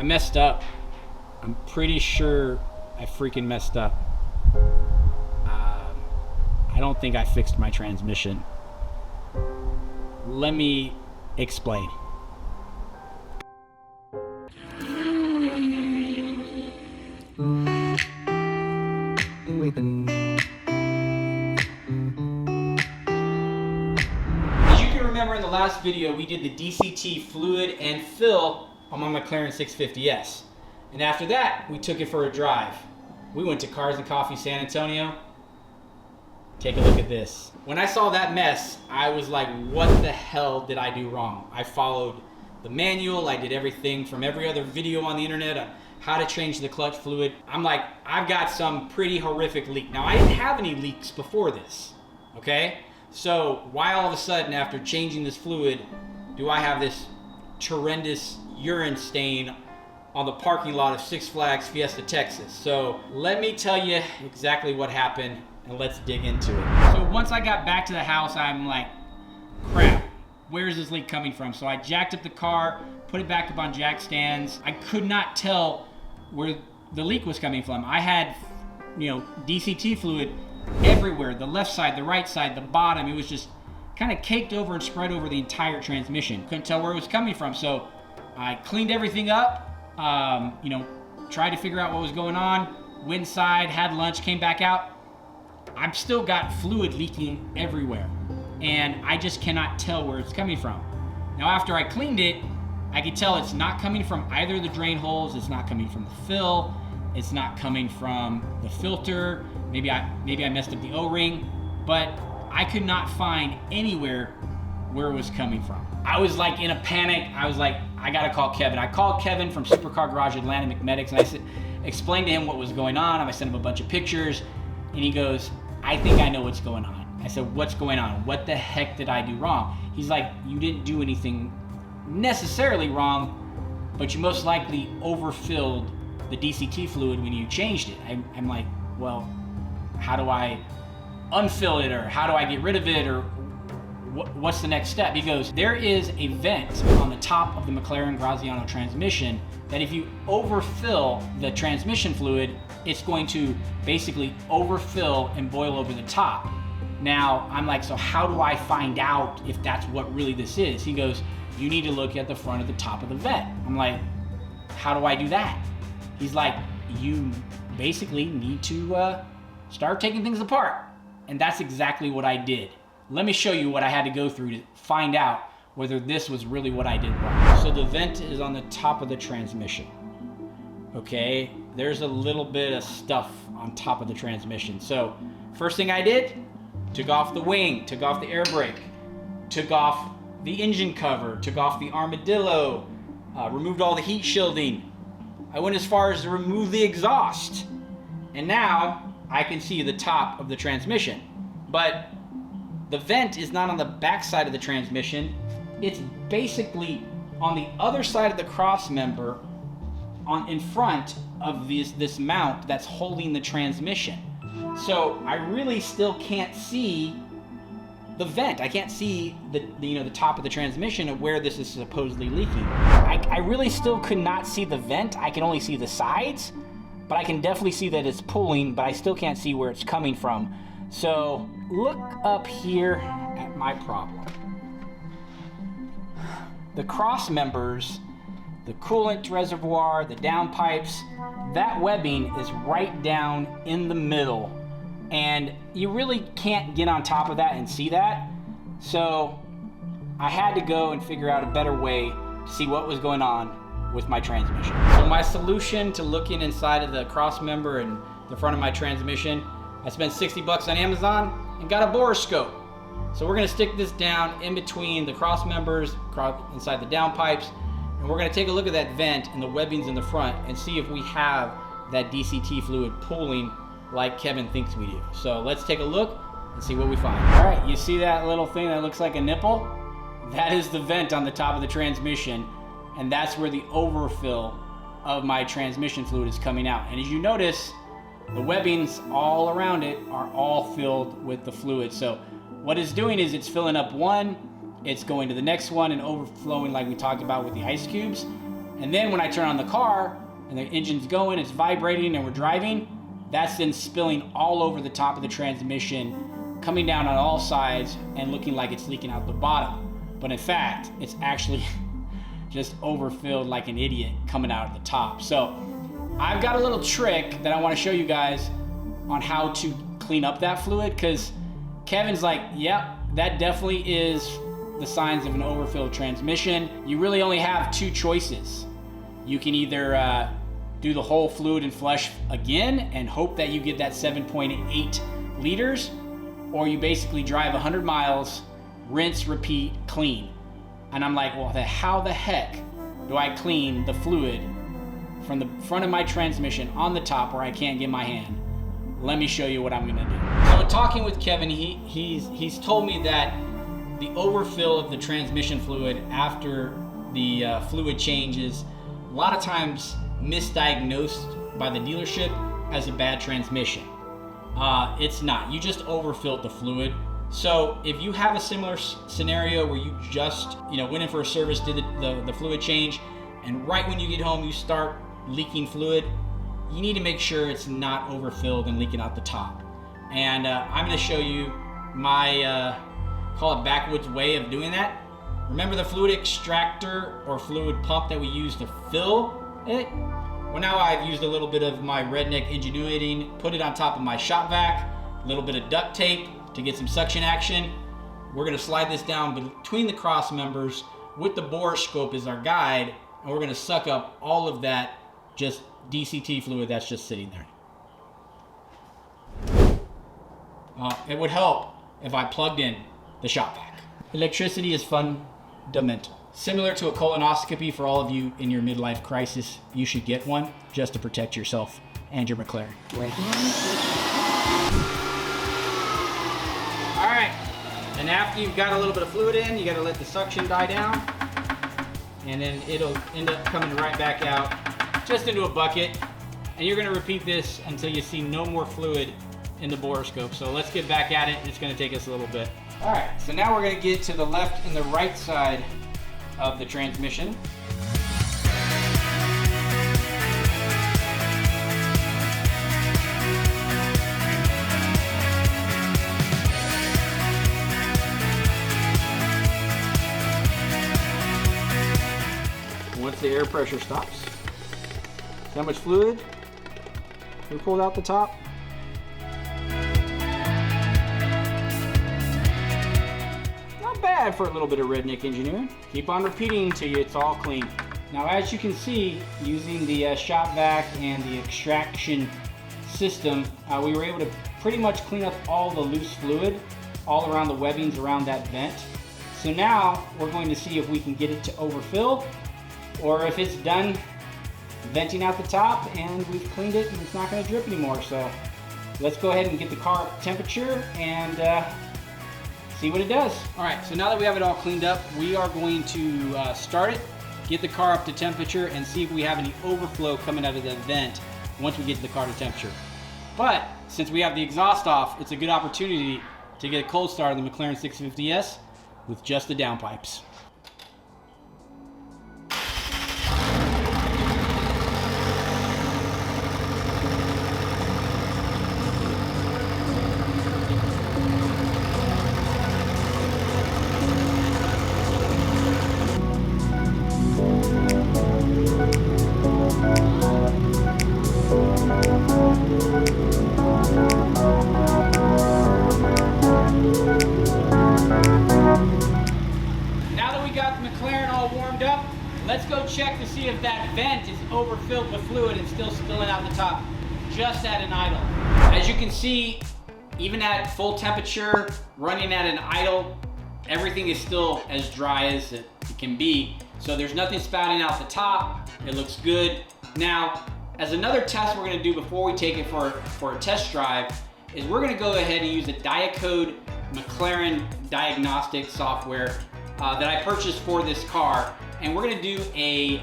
I messed up. I'm pretty sure I freaking messed up. I don't think I fixed my transmission. Let me explain. Remember in the last video we did the DCT fluid and fill on my McLaren 650S, and after that we took it for a drive. We went to Cars and Coffee San Antonio. Take a look at this. When I saw that mess, I was like, what the hell did I do wrong? I followed the manual, I did everything from every other video on the internet on how to change the clutch fluid. I'm like, I've got some pretty horrific leak. Now I didn't have any leaks before this, okay? So why all of a sudden after changing this fluid do I have this horrendous urine stain on the parking lot of Six Flags Fiesta, Texas? So let me tell you exactly what happened and let's dig into it. So once I got back to the house, I'm like, crap, where is this leak coming from? So I jacked up the car, put it back up on jack stands. I could not tell where the leak was coming from. I had, DCT fluid everywhere, the left side, the right side, the bottom. It was just kind of caked over and spread over the entire transmission. Couldn't tell where it was coming from, so I cleaned everything up, tried to figure out what was going on, went inside, had lunch, came back out. I've still got fluid leaking everywhere, and I just cannot tell where it's coming from. Now after I cleaned it, I could tell it's not coming from either of the drain holes, it's not coming from the fill, it's not coming from the filter. Maybe I messed up the O-ring, but I could not find anywhere where it was coming from. I was like in a panic. I was like, I gotta call Kevin. I called Kevin from SupercarGarageATL, McMedics, and I explained to him what was going on. I sent him a bunch of pictures, and he goes, I think I know what's going on. I said, what's going on? What the heck did I do wrong? He's like, you didn't do anything necessarily wrong, but you most likely overfilled the DCT fluid when you changed it. I'm like, well, how do I unfill it, or how do I get rid of it, or what's the next step? He goes, there is a vent on the top of the McLaren Graziano transmission that if you overfill the transmission fluid, it's going to basically overfill and boil over the top. Now, I'm like, so how do I find out if that's what really this is? He goes, you need to look at the front of the top of the vent. I'm like, how do I do that? He's like, you basically need to start taking things apart. And that's exactly what I did. Let me show you what I had to go through to find out whether this was really what I did wrong. So the vent is on the top of the transmission. Okay, there's a little bit of stuff on top of the transmission. So first thing I did, took off the wing, took off the air brake, took off the engine cover, took off the armadillo, removed all the heat shielding. I went as far as to remove the exhaust. And now I can see the top of the transmission. But the vent is not on the back side of the transmission. It's basically on the other side of the cross member in front of this mount that's holding the transmission. So I really still can't see the vent. I can't see the top of the transmission of where this is supposedly leaking. I really still could not see the vent. I can only see the sides, but I can definitely see that it's pulling, but I still can't see where it's coming from. So look up here at my problem. The cross members, the coolant reservoir, the downpipes, that webbing is right down in the middle. And you really can't get on top of that and see that. So I had to go and figure out a better way to see what was going on with my transmission. So my solution to looking inside of the cross member and the front of my transmission, I spent $60 on Amazon and got a borescope. So we're gonna stick this down in between the cross members, inside the downpipes, and we're gonna take a look at that vent and the webbings in the front and see if we have that DCT fluid pooling like Kevin thinks we do. So let's take a look and see what we find. All right, you see that little thing that looks like a nipple? That is the vent on the top of the transmission, and that's where the overfill of my transmission fluid is coming out. And as you notice, the webbings all around it are all filled with the fluid. So what it's doing is it's filling up one, it's going to the next one and overflowing like we talked about with the ice cubes. And then when I turn on the car and the engine's going, it's vibrating and we're driving, that's then spilling all over the top of the transmission, coming down on all sides and looking like it's leaking out the bottom. But in fact, it's actually just overfilled like an idiot coming out at the top. So I've got a little trick that I want to show you guys on how to clean up that fluid, because Kevin's like, yep, that definitely is the signs of an overfilled transmission. You really only have two choices. You can either do the whole fluid and flush again and hope that you get that 7.8 liters, or you basically drive 100 miles, rinse, repeat, clean. And I'm like, well, how the heck do I clean the fluid from the front of my transmission on the top where I can't get my hand? Let me show you what I'm gonna do. So talking with Kevin, he's told me that the overfill of the transmission fluid after the fluid change is a lot of times misdiagnosed by the dealership as a bad transmission. It's not. You just overfilled the fluid. So if you have a similar scenario where you just went in for a service, did the fluid change, and right when you get home you start leaking fluid, you need to make sure it's not overfilled and leaking out the top. And I'm going to show you my call it backwoods way of doing that. Remember the fluid extractor or fluid pump that we use to fill it? Well, now I've used a little bit of my redneck ingenuity, put it on top of my shop vac, a little bit of duct tape to get some suction action. We're going to slide this down between the cross members with the borescope as our guide, and we're going to suck up all of that just DCT fluid that's just sitting there. It would help if I plugged in the shop vac. Electricity is fundamental. Similar to a colonoscopy, for all of you in your midlife crisis, you should get one just to protect yourself and your McLaren. All right, and after you've got a little bit of fluid in, you gotta let the suction die down, and then it'll end up coming right back out just into a bucket. And you're gonna repeat this until you see no more fluid in the borescope. So let's get back at it. It's gonna take us a little bit. All right, so now we're gonna get to the left and the right side of the transmission. Once the air pressure stops, see how much fluid we pulled out the top? Bad for a little bit of redneck engineering. Keep on repeating until it's all clean. Now, as you can see, using the shop vac and the extraction system, we were able to pretty much clean up all the loose fluid all around the webbings around that vent. So now we're going to see if we can get it to overfill, or if it's done venting out the top and we've cleaned it and it's not going to drip anymore. So let's go ahead and get the car up to temperature and see what it does. All right, so now that we have it all cleaned up, we are going to start it, get the car up to temperature, and see if we have any overflow coming out of the vent once we get the car to temperature. But since we have the exhaust off, it's a good opportunity to get a cold start on the McLaren 650S with just the downpipes. Let's go check to see if that vent is overfilled with fluid and still spilling out the top, just at an idle. As you can see, even at full temperature, running at an idle, everything is still as dry as it can be. So there's nothing spouting out the top. It looks good. Now, as another test we're gonna do before we take it for a test drive, is we're gonna go ahead and use the Diacode McLaren diagnostic software that I purchased for this car. And we're gonna do a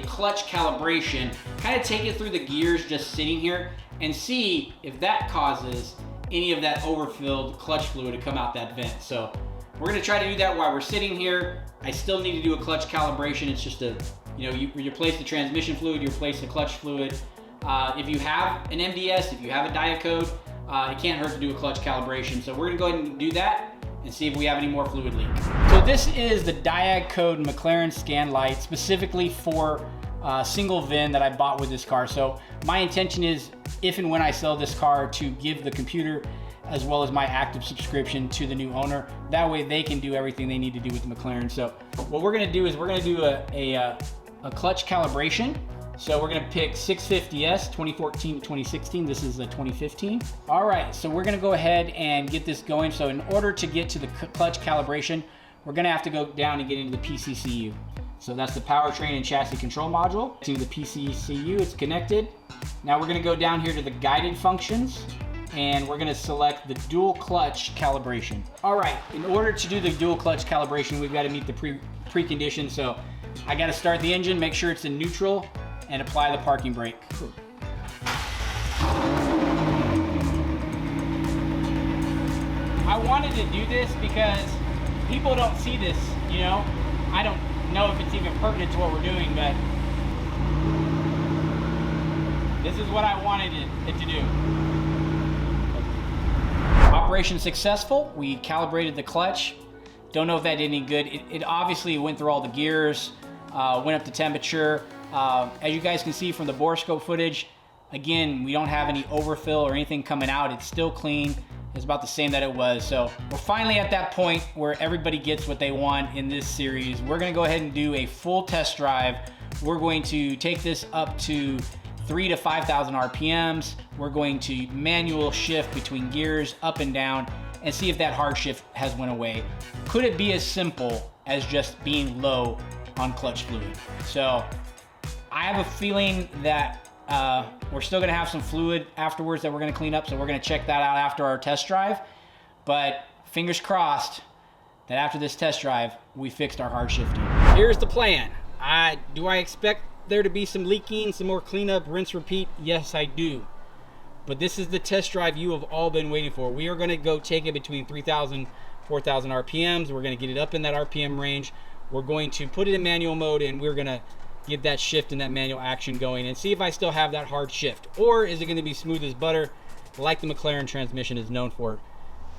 clutch calibration, kind of take it through the gears just sitting here and see if that causes any of that overfilled clutch fluid to come out that vent. So we're gonna try to do that while we're sitting here. I still need to do a clutch calibration. It's just a You know, you replace the transmission fluid, you replace the clutch fluid. If you have an MDS, if you have a diet code, it can't hurt to do a clutch calibration. So we're gonna go ahead and do that and see if we have any more fluid leak. So this is the diag code McLaren scan light, specifically for single VIN that I bought with this car. So my intention is, if and when I sell this car, to give the computer as well as my active subscription to the new owner. That way they can do everything they need to do with the McLaren. So what we're gonna do is we're gonna do a clutch calibration. So we're gonna pick 650S 2014 to 2016. This is a 2015. All right, so we're gonna go ahead and get this going. So in order to get to the clutch calibration, we're gonna have to go down and get into the PCCU. So that's the powertrain and chassis control module. To the PCCU, it's connected. Now we're gonna go down here to the guided functions, and we're gonna select the dual clutch calibration. All right, in order to do the dual clutch calibration, we've gotta meet the preconditions. So I gotta start the engine, make sure it's in neutral, and apply the parking brake. I wanted to do this because people don't see this, you know? I don't know if it's even pertinent to what we're doing, but this is what I wanted it to do. Operation successful. We calibrated the clutch. Don't know if that did any good. It obviously went through all the gears, went up to temperature. As you guys can see from the borescope footage, again, we don't have any overfill or anything coming out. It's still clean. It's about the same that it was. So we're finally at that point where everybody gets what they want in this series. We're gonna go ahead and do a full test drive. We're going to take this up to 3,000 to 5,000 RPMs. We're going to manual shift between gears up and down and see if that hard shift has went away. Could it be as simple as just being low on clutch fluid? So I have a feeling that we're still gonna have some fluid afterwards that we're gonna clean up, so we're gonna check that out after our test drive. But fingers crossed that after this test drive, we fixed our hard shifting. Here's the plan. Do I expect there to be some leaking, some more cleanup, rinse, repeat? Yes, I do. But this is the test drive you have all been waiting for. We are gonna go take it between 3,000, 4,000 RPMs. We're gonna get it up in that RPM range. We're going to put it in manual mode, and we're gonna get that shift and that manual action going and see if I still have that hard shift, or is it going to be smooth as butter like the McLaren transmission is known for.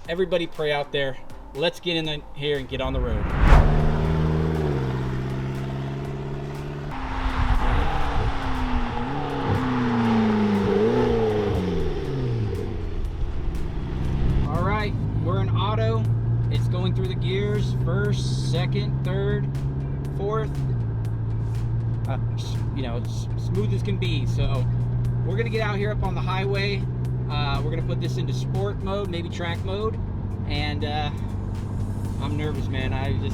Everybody pray out there. Let's get in here and get on the road. All right, we're in auto. It's going through the gears, first, second, third, fourth. You know, it's smooth as can be. So we're gonna get out here up on the highway. We're gonna put this into sport mode, maybe track mode, and I'm nervous, man. This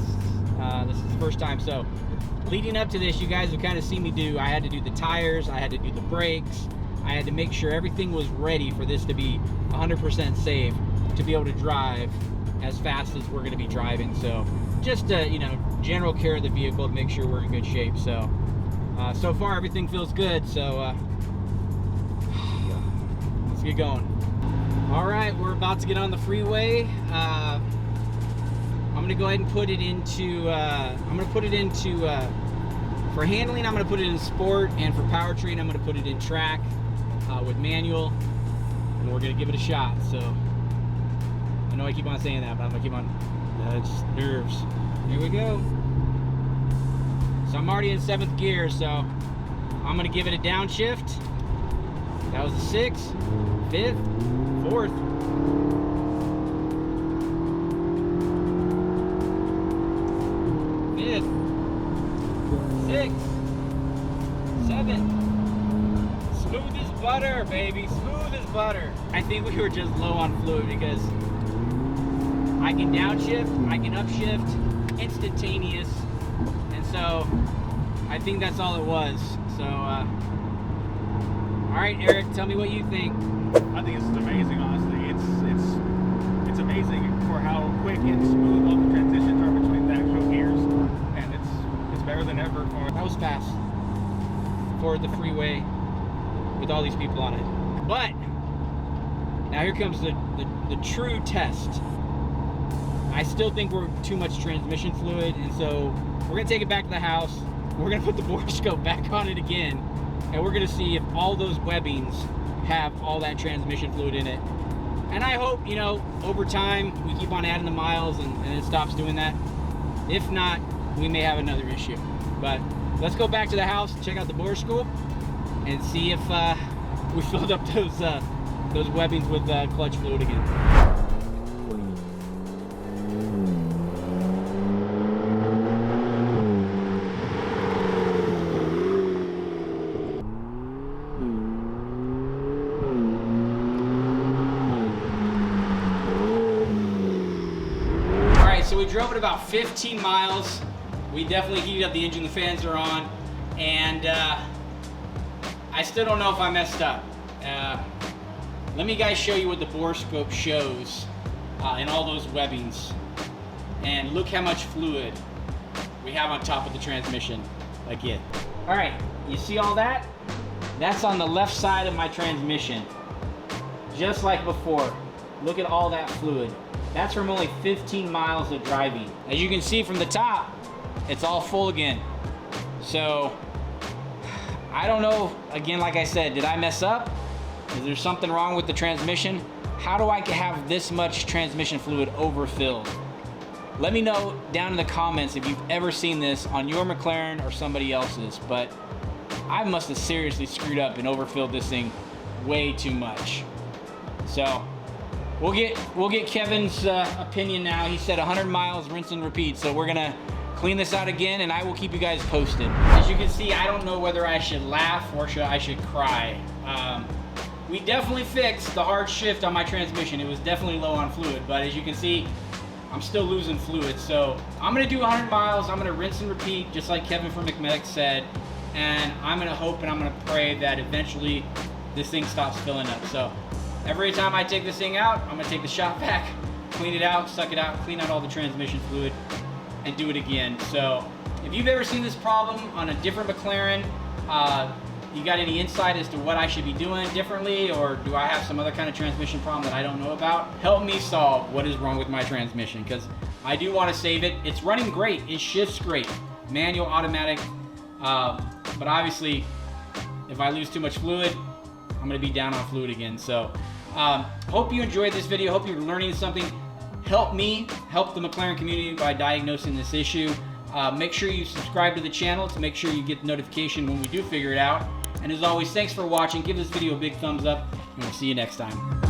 is the first time. So leading up to this, you guys have kind of seen me do. I had to do the tires, I had to do the brakes, I had to make sure everything was ready for this to be 100% safe to be able to drive as fast as we're gonna be driving. So just you know, general care of the vehicle to make sure we're in good shape. So so far everything feels good, so let's get going. All right, we're about to get on the freeway. I'm gonna go ahead and put it into for handling, I'm gonna put it in sport, and for powertrain I'm gonna put it in track with manual, and we're gonna give it a shot. So I know I keep on saying that, but I'm gonna keep on, it's nerves. Here we go. So I'm already in 7th gear, so I'm gonna give it a downshift. That was the 6th, 5th, 4th. 5th, 6th, 7th. Smooth as butter, baby, smooth as butter. I think we were just low on fluid because I can downshift, I can upshift, instantaneous. So I think that's all it was. So all right, Eric, tell me what you think. I think it's amazing, honestly. It's amazing for how quick and smooth all the transitions are between the actual gears, and it's better than ever. That was fast for the freeway with all these people on it. But now here comes the true test. I still think we're too much transmission fluid, and so we're gonna take it back to the house. we're gonna put the borescope back on it again, and we're gonna see if all those webbings have all that transmission fluid in it. And I hope, you know, over time we keep on adding the miles and it stops doing that. If not, we may have another issue. But let's go back to the house, check out the borescope, and see if we filled up those webbings with clutch fluid again. So we drove it about 15 miles. We definitely heated up the engine, the fans are on, and I still don't know if I messed up. Let me guys show you what the borescope shows in all those webbings. And look how much fluid we have on top of the transmission again. All right, you see all that? That's on the left side of my transmission. Just like before. Look at all that fluid. That's from only 15 miles of driving. As you can see from the top, it's all full again. So, I don't know, again, like I said, did I mess up? Is there something wrong with the transmission? How do I have this much transmission fluid overfilled? Let me know down in the comments if you've ever seen this on your McLaren or somebody else's, but I must have seriously screwed up and overfilled this thing way too much. So, we'll get Kevin's opinion now. He said 100 miles, rinse and repeat. So we're gonna clean this out again, and I will keep you guys posted. As you can see, I don't know whether I should laugh or I should cry. We definitely fixed the hard shift on my transmission. It was definitely low on fluid, but as you can see, I'm still losing fluid. So I'm gonna do 100 miles. I'm gonna rinse and repeat, just like Kevin from McMedics said, and I'm gonna hope and I'm gonna pray that eventually this thing stops filling up. So every time I take this thing out, I'm gonna take the shop vac, clean it out, suck it out, clean out all the transmission fluid, and do it again. So if you've ever seen this problem on a different McLaren, you got any insight as to what I should be doing differently, or do I have some other kind of transmission problem that I don't know about? Help me solve what is wrong with my transmission, because I do want to save it. It's running great, it shifts great, manual, automatic, but obviously if I lose too much fluid, I'm gonna be down on fluid again. So hope you enjoyed this video, hope you're learning something. Help me help the McLaren community by diagnosing this issue. Make sure you subscribe to the channel to make sure you get the notification when we do figure it out. And as always, thanks for watching. Give this video a big thumbs up, and we'll see you next time.